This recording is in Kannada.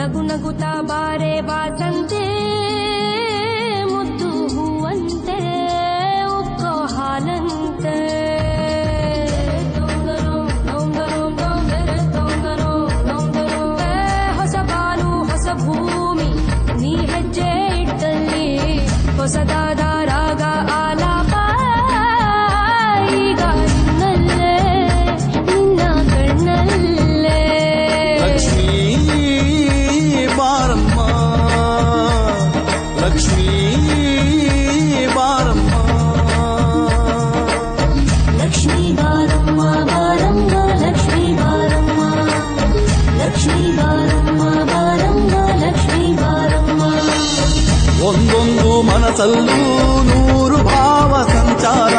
ನಗು ನಗುತ್ತಾ ಬಾರೆ ಬಾತಂತೆ ಮುದ್ದು ಹೂವಂತೆ ಉಕ್ಕೋ ಹಾಲಂತೆ ಹೊಸ ಬಾನು ಹೊಸ ಭೂಮಿ ನೀ ಹೆಜ್ಜೆ ಇಟ್ಟಲ್ಲಿ ಹೊಸದಾದ ರಾಗ ಆಲಾಪ ಈಗ ನಿನ್ನಲ್ಲೇ ನಿನ್ನ ಕಣ್ಣಲ್ಲೇ ಲಕ್ಷ್ಮೀ ಬಾರಮ್ಮ ಲಕ್ಷ್ಮೀ ಬಾರಮ್ಮ ಲಕ್ಷ್ಮೀ ಬಾರಮ್ಮ ಬಾರಮ್ಮ ಲಕ್ಷ್ಮೀ ಬಾರಮ್ಮ ಲಕ್ಷ್ಮೀ ಬಾರಮ್ಮ ಬಾರಮ್ಮ ಲಕ್ಷ್ಮೀ ಬಾರಮ್ಮ ಒಂದೊಂದು ಮನಸ್ಸಲ್ಲೂ ನೂರು ಭಾವ ಸಂಚಾರ